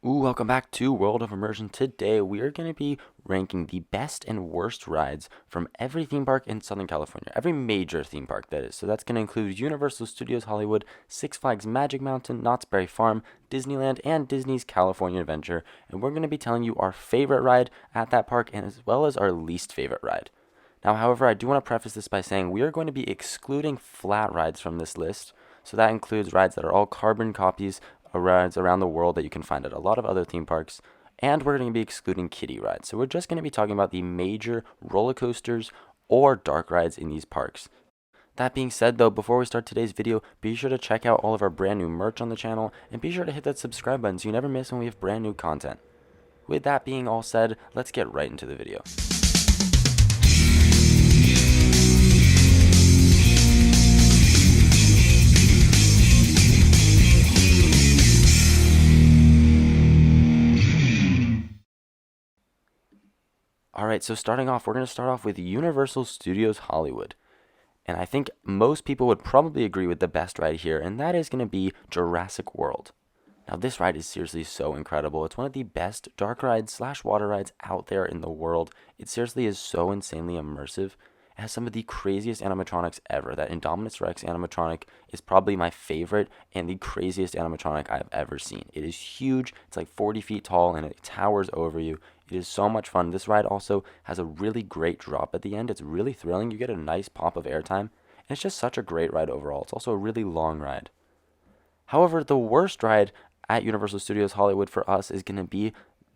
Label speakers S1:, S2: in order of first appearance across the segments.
S1: Welcome back to World of Immersion. Today we are going to be ranking the best and worst rides from every theme park in Southern California. Every major theme park, that is. So that's going to include Universal Studios Hollywood, Six Flags Magic Mountain, Knott's Berry Farm, Disneyland, and Disney's California Adventure. And we're going to be telling you our favorite ride at that park and as well as our least favorite ride. Now, however, I do want to preface this by saying we are going to be excluding flat rides from this list. So that includes rides that are all carbon copies rides around the world that you can find at a lot of other theme parks. And we're going to be excluding kiddie rides. So we're just going to be talking about the major roller coasters or dark rides in these parks. That being said though, before we start today's video, be sure to check out all of our brand new merch on the channel and be sure to hit that subscribe button so you never miss when we have brand new content. With that being all said, let's get right into the video. Alright, so starting off, we're going to start off with Universal Studios Hollywood. And I think most people would probably agree with the best ride here, and that is going to be Jurassic World. Now, this ride is seriously so incredible. It's one of the best dark rides slash water rides out there in the world. It seriously is so insanely immersive. It has some of the craziest animatronics ever. That Indominus Rex animatronic is probably my favorite and the craziest animatronic I've ever seen. It is huge. It's like 40 feet tall and it towers over you. It is so much fun. This ride also has a really great drop at the end. It's really thrilling. You get a nice pop of airtime. And it's just such a great ride overall. It's also a really long ride. However, the worst ride at Universal Studios Hollywood for us is going to be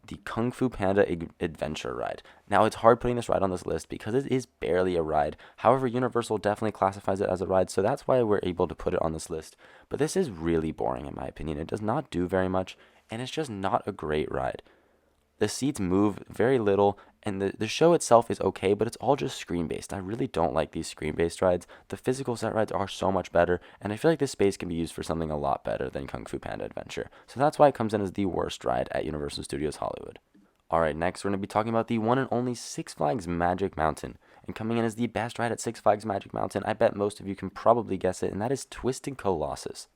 S1: the Kung Fu Panda Adventure ride. Now, it's hard putting this ride on this list because it is barely a ride. However, Universal definitely classifies it as a ride, so that's why we're able to put it on this list. But this is really boring in my opinion. It does not do very much, and it's just not a great ride. The seats move very little, and the show itself is okay, but it's all just screen-based. I really don't like these screen-based rides. The physical set rides are so much better, and I feel like this space can be used for something a lot better than Kung Fu Panda Adventure. So that's why it comes in as the worst ride at Universal Studios Hollywood. Alright, next we're going to be talking about the one and only Six Flags Magic Mountain. And coming in as the best ride at Six Flags Magic Mountain, I bet most of you can probably guess it, and that is Twisted Colossus.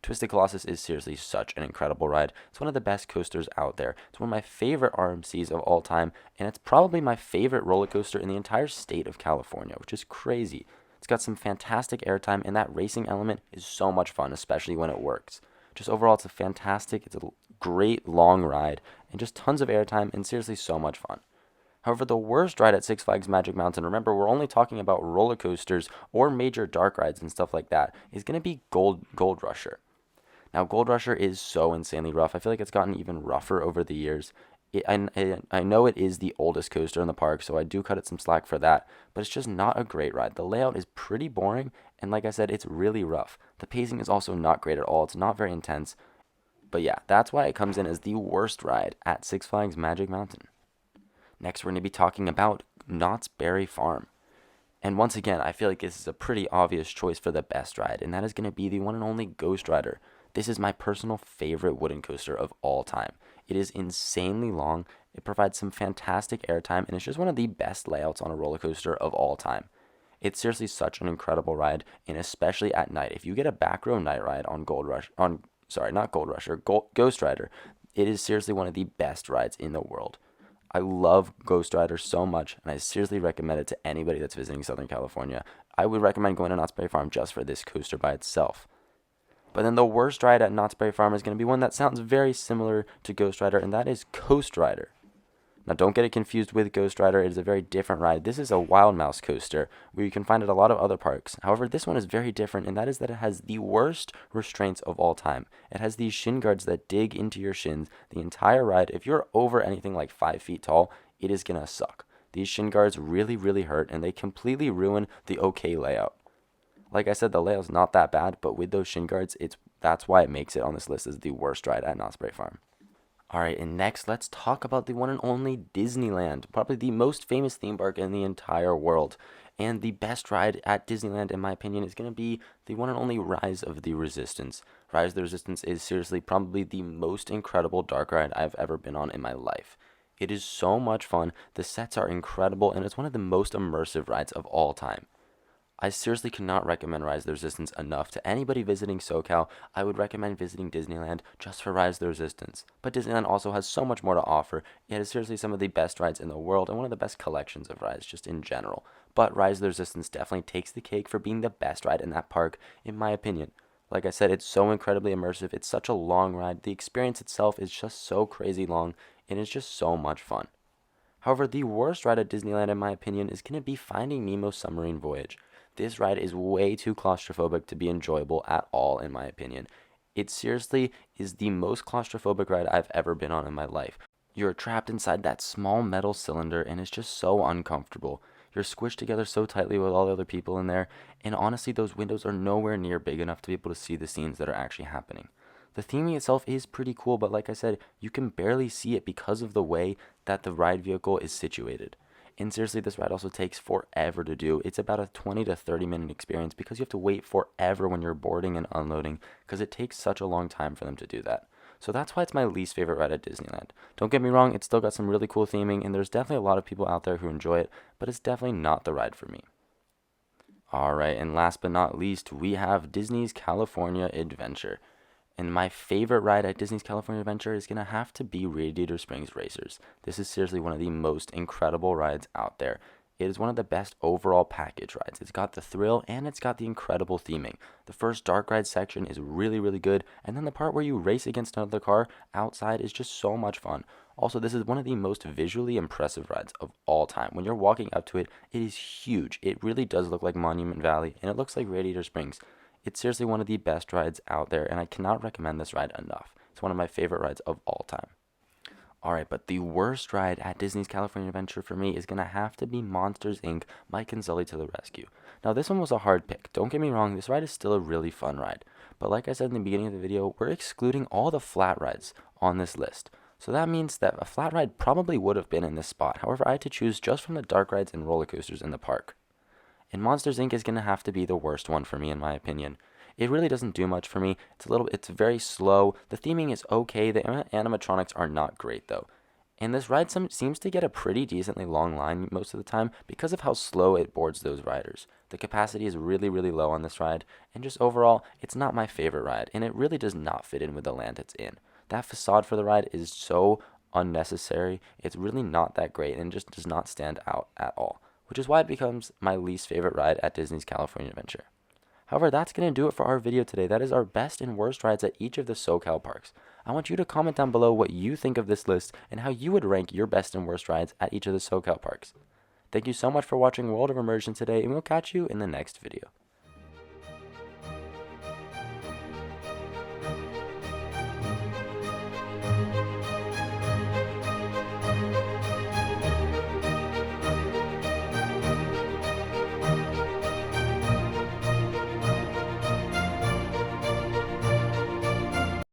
S1: Twisted Colossus is seriously such an incredible ride. It's one of the best coasters out there. It's one of my favorite RMCs of all time, and it's probably my favorite roller coaster in the entire state of California, which is crazy. It's got some fantastic airtime, and that racing element is so much fun, especially when it works. Just overall, it's a great long ride, and just tons of airtime, and seriously so much fun. However, the worst ride at Six Flags Magic Mountain, remember we're only talking about roller coasters or major dark rides and stuff like that, is going to be Gold Rusher. Now, Gold Rusher is so insanely rough. I feel like it's gotten even rougher over the years. I know it is the oldest coaster in the park, so I do cut it some slack for that, but it's just not a great ride. The layout is pretty boring, and like I said, it's really rough. The pacing is also not great at all. It's not very intense. But yeah, that's why it comes in as the worst ride at Six Flags Magic Mountain. Next, we're going to be talking about Knott's Berry Farm. And once again, I feel like this is a pretty obvious choice for the best ride, and that is going to be the one and only Ghost Rider. This is my personal favorite wooden coaster of all time. It is insanely long, it provides some fantastic airtime, and it's just one of the best layouts on a roller coaster of all time. It's seriously such an incredible ride, and especially at night. If you get a back row night ride on Ghost Rider, it is seriously one of the best rides in the world. I love Ghost Rider so much, and I seriously recommend it to anybody that's visiting Southern California. I would recommend going to Knott's Berry Farm just for this coaster by itself. But then the worst ride at Knott's Berry Farm is going to be one that sounds very similar to Ghost Rider, and that is Coast Rider. Now, don't get it confused with Ghost Rider. It is a very different ride. This is a Wild Mouse coaster where you can find it at a lot of other parks. However, this one is very different, and that is that it has the worst restraints of all time. It has these shin guards that dig into your shins the entire ride. If you're over anything like 5 feet tall, it is going to suck. These shin guards really, really hurt, and they completely ruin the okay layout. Like I said, the layout's not that bad, but with those shin guards, that's why it makes it on this list as the worst ride at Knott's Berry Farm. Alright, and next, let's talk about the one and only Disneyland, probably the most famous theme park in the entire world. And the best ride at Disneyland, in my opinion, is going to be the one and only Rise of the Resistance. Rise of the Resistance is seriously probably the most incredible dark ride I've ever been on in my life. It is so much fun, the sets are incredible, and it's one of the most immersive rides of all time. I seriously cannot recommend Rise of the Resistance enough to anybody visiting SoCal. I would recommend visiting Disneyland just for Rise of the Resistance. But Disneyland also has so much more to offer. It is seriously some of the best rides in the world and one of the best collections of rides just in general. But Rise of the Resistance definitely takes the cake for being the best ride in that park, in my opinion. Like I said, it's so incredibly immersive. It's such a long ride. The experience itself is just so crazy long, and it's just so much fun. However, the worst ride at Disneyland, in my opinion, is going to be Finding Nemo's Submarine Voyage. This ride is way too claustrophobic to be enjoyable at all, in my opinion. It seriously is the most claustrophobic ride I've ever been on in my life. You're trapped inside that small metal cylinder, and it's just so uncomfortable. You're squished together so tightly with all the other people in there, and honestly, those windows are nowhere near big enough to be able to see the scenes that are actually happening. The theming itself is pretty cool, but like I said, you can barely see it because of the way that the ride vehicle is situated. And seriously, this ride also takes forever to do. It's about a 20 to 30 minute experience because you have to wait forever when you're boarding and unloading because it takes such a long time for them to do that. So that's why it's my least favorite ride at Disneyland. Don't get me wrong, it's still got some really cool theming, and there's definitely a lot of people out there who enjoy it, but it's definitely not the ride for me. Alright, and last but not least, we have Disney's California Adventure. And my favorite ride at Disney's California Adventure is going to have to be Radiator Springs Racers. This is seriously one of the most incredible rides out there. It is one of the best overall package rides. It's got the thrill and it's got the incredible theming. The first dark ride section is really, really good, and then the part where you race against another car outside is just so much fun. Also, this is one of the most visually impressive rides of all time. When you're walking up to it, it is huge. It really does look like Monument Valley, and it looks like Radiator Springs. It's seriously one of the best rides out there, and I cannot recommend this ride enough. It's one of my favorite rides of all time. Alright, but the worst ride at Disney's California Adventure for me is going to have to be Monsters, Inc. Mike and Sully to the Rescue. Now, this one was a hard pick. Don't get me wrong, this ride is still a really fun ride. But like I said in the beginning of the video, we're excluding all the flat rides on this list. So that means that a flat ride probably would have been in this spot. However, I had to choose just from the dark rides and roller coasters in the park. And Monsters Inc. is going to have to be the worst one for me, in my opinion. It really doesn't do much for me. It's very slow. The theming is okay. The animatronics are not great, though. And this ride seems to get a pretty decently long line most of the time because of how slow it boards those riders. The capacity is really, really low on this ride, and just overall, it's not my favorite ride, and it really does not fit in with the land it's in. That facade for the ride is so unnecessary. It's really not that great, and just does not stand out at all, which is why it becomes my least favorite ride at Disney's California Adventure. However, that's going to do it for our video today. That is our best and worst rides at each of the SoCal parks. I want you to comment down below what you think of this list and how you would rank your best and worst rides at each of the SoCal parks. Thank you so much for watching World of Immersion today, and we'll catch you in the next video.